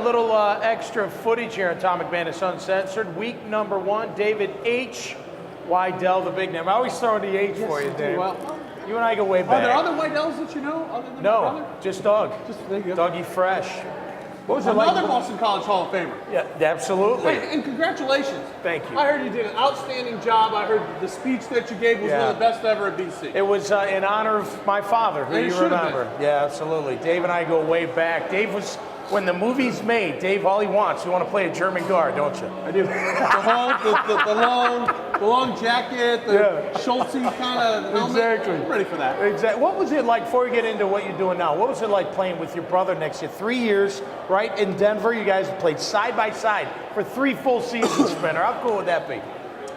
little extra footage here on Atomic Madness Uncensored. Week number 1, David H. Wydell, the big name. I always throw in the H for you, Dave. Well, you and I go way back. Are there other Wydells that you know other than No, my brother? just Doug. There you go. Dougie Fresh. What was it Another like? Boston College Hall of Famer. Yeah, absolutely. Hey, and congratulations. Thank you. I heard you did an outstanding job. I heard the speech that you gave was one of the best ever at BC. It was in honor of my father, who you remember. Yeah, absolutely. Dave and I go way back. Dave was, when the movie's made, Dave, all he wants, you want to play a German guard, don't you? I do. The long jacket, the Schultzy kind of helmet. Exactly. I'm ready for that. Exactly. What was it like, before we get into what you're doing now, what was it like playing with your brother next to you? 3 years, right, in Denver. You guys played side by side for 3 full seasons, Spinner. How cool would that be?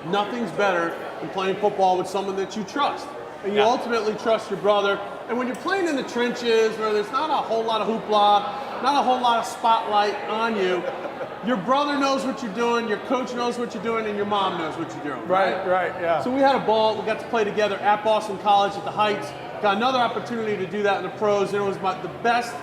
Nothing's better than playing football with someone that you trust. And you ultimately trust your brother. And when you're playing in the trenches where there's not a whole lot of hoopla, not a whole lot of spotlight on you, your brother knows what you're doing, your coach knows what you're doing, and your mom knows what you're doing. Right, yeah. So we had a ball. We got to play together at Boston College at the Heights. Got another opportunity to do that in the pros. And it was my best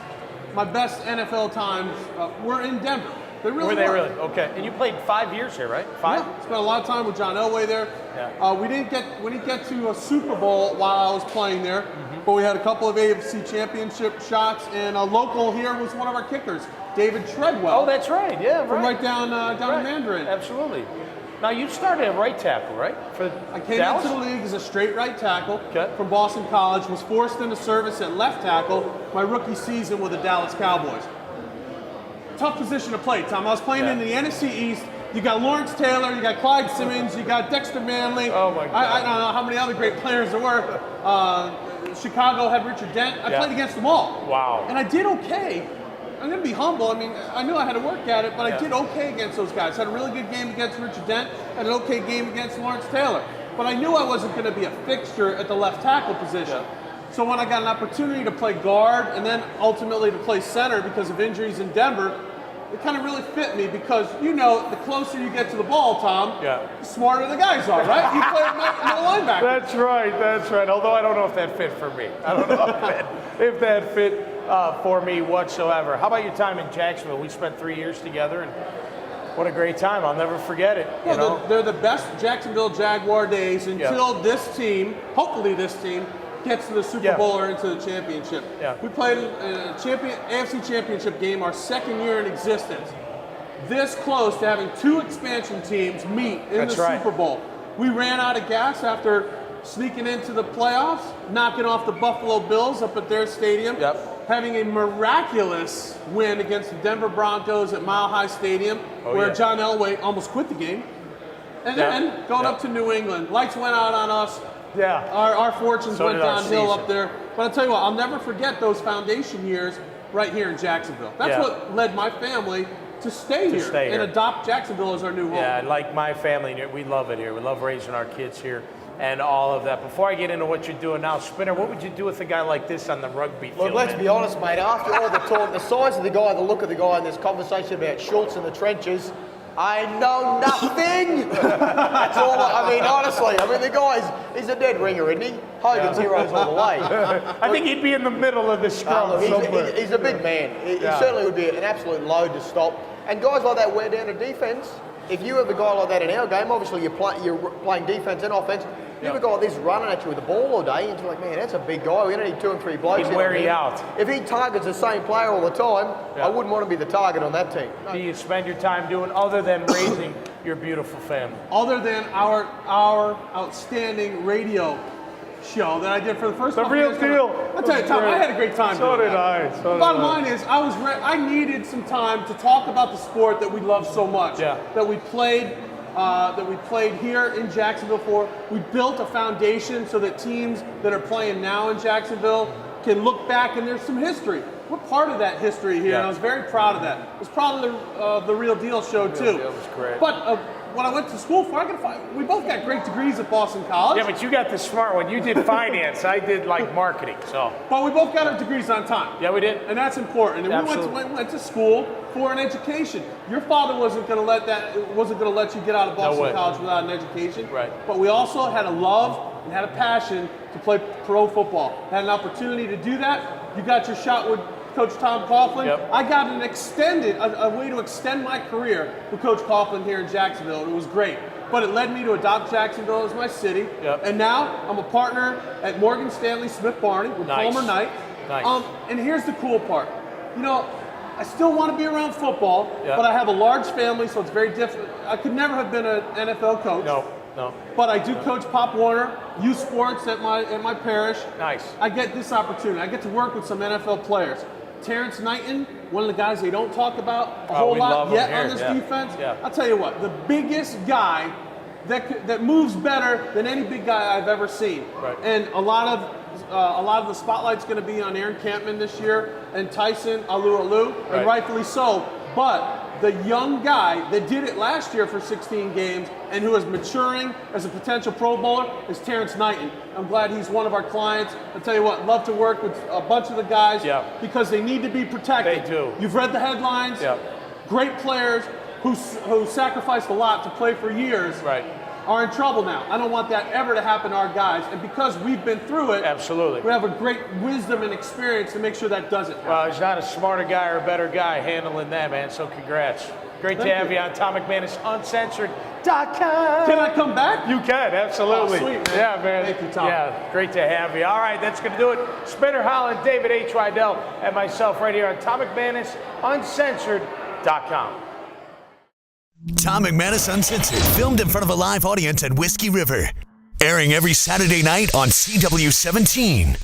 NFL times were in Denver. They really were. Were they really? Okay. And you played 5 years here, right? 5? Yeah, spent a lot of time with John Elway there. Yeah. We didn't get to a Super Bowl while I was playing there, but we had a couple of AFC championship shots, and a local here was one of our kickers, David Treadwell. Oh, that's right. Yeah, right. From right down in Mandarin. Absolutely. Now, you started at right tackle, right? I came Dallas? into the league as a straight right tackle Okay. from Boston College, was forced into service at left tackle my rookie season with the Dallas Cowboys. Tough position to play, Tom. I was playing in the NFC East. You got Lawrence Taylor, you got Clyde Simmons, you got Dexter Manley. Oh my God. I don't know how many other great players there were. Chicago had Richard Dent. I played against them all. Wow. And I did okay. I'm going to be humble. I mean, I knew I had to work at it, but I did okay against those guys. Had a really good game against Richard Dent, had an okay game against Lawrence Taylor. But I knew I wasn't going to be a fixture at the left tackle position. So when I got an opportunity to play guard and then ultimately to play center because of injuries in Denver, it kind of really fit me because, you know, the closer you get to the ball, Tom, the smarter the guys are, right? You play middle linebacker. That's right. Although I don't know if that fit for me. I don't know if that fit for me whatsoever. How about your time in Jacksonville? We spent 3 years together, and what a great time. I'll never forget it. Well, they're the best Jacksonville Jaguar days until this team, hopefully this team, gets to the Super Bowl or into the championship. We played a AFC championship game our second year in existence. This close to having 2 expansion teams meet in the Super Bowl. We ran out of gas after sneaking into the playoffs, knocking off the Buffalo Bills up at their stadium, having a miraculous win against the Denver Broncos at Mile High Stadium, where John Elway almost quit the game, and then going up to New England. Lights went out on us. Our fortunes went downhill up there. But I'll tell you what, I'll never forget those foundation years right here in Jacksonville. That's what led my family to stay here and adopt Jacksonville as our new home. Yeah, like my family, we love it here. We love raising our kids here and all of that. Before I get into what you're doing now, Spinner, what would you do with a guy like this on the rugby field? Look, let's be honest, mate. After all the talk, the size of the guy, the look of the guy, and this conversation about Schultz in the trenches, I know nothing. That's all. I mean, honestly, the guy's he's a dead ringer, isn't he? Hogan's heroes all the way. I think he'd be in the middle of the scrum. He's a big man. He certainly would be an absolute load to stop. And guys like that wear down a defense. If you have a guy like that in our game, obviously you're playing defense and offense. You have a guy like this running at you with the ball all day, and you're like, man, that's a big guy. We only need 2 and 3 blokes. He'd wear you out. If he targets the same player all the time, I wouldn't want to be the target on that team. No. Do you spend your time doing other than raising your beautiful family? Other than our outstanding radio show that I did for the first time. The real deal. I'll tell you, Tom, I had a great time. So did I. Bottom line is, I needed some time to talk about the sport that we love so much. That we played here in Jacksonville for. We built a foundation so that teams that are playing now in Jacksonville can look back and there's some history. We're part of that history here, and I was very proud of that. I was proud of the Real Deal show too. That was great. But what I went to school for, we both got great degrees at Boston College. Yeah, but you got the smart one. You did finance. I did like marketing. So. But we both got our degrees on time. Yeah, we did. And that's important. And we went to school for an education. Your father wasn't going to let you get out of Boston College without an education. Right. But we also had a love and had a passion to play pro football. Had an opportunity to do that. You got your shot with Coach Tom Coughlin. Yep. I got a way to extend my career with Coach Coughlin here in Jacksonville. It was great. But it led me to adopt Jacksonville as my city. Yep. And now I'm a partner at Morgan Stanley Smith Barney with Palmer Knight. Nice. And here's the cool part. You know, I still want to be around football, Yep. but I have a large family, so it's very different. I could never have been an NFL coach. No. But I do coach Pop Warner, youth sports at my parish. Nice. I get this opportunity. I get to work with some NFL players. Terrence Knighton, one of the guys they don't talk about a whole lot yet on this defense. Yeah. I'll tell you what, the biggest guy that moves better than any big guy I've ever seen. Right. And a lot of the spotlight's going to be on Aaron Campman this year and Tyson Alu, Right. and rightfully so. But the young guy that did it last year for 16 games and who is maturing as a potential Pro Bowler is Terrence Knighton. I'm glad he's one of our clients. I'll tell you what, love to work with a bunch of the guys because they need to be protected. They do. You've read the headlines. Yeah. Great players who sacrificed a lot to play for years are in trouble now. I don't want that ever to happen to our guys. And because we've been through it, absolutely, we have a great wisdom and experience to make sure that doesn't happen. Well, there's not a smarter guy or a better guy handling that, man. So congrats. Great to have you on Tom McManus Uncensored.com. Can I come back? You can, absolutely. Oh, sweet, man. Yeah, man. Thank you, Tom. Yeah, great to have you. All right, that's going to do it. Spinner Holland, David H. Rydell, and myself right here on Tom McManus Uncensored.com. Tom McManus Uncensored, filmed in front of a live audience at Whiskey River. Airing every Saturday night on CW17.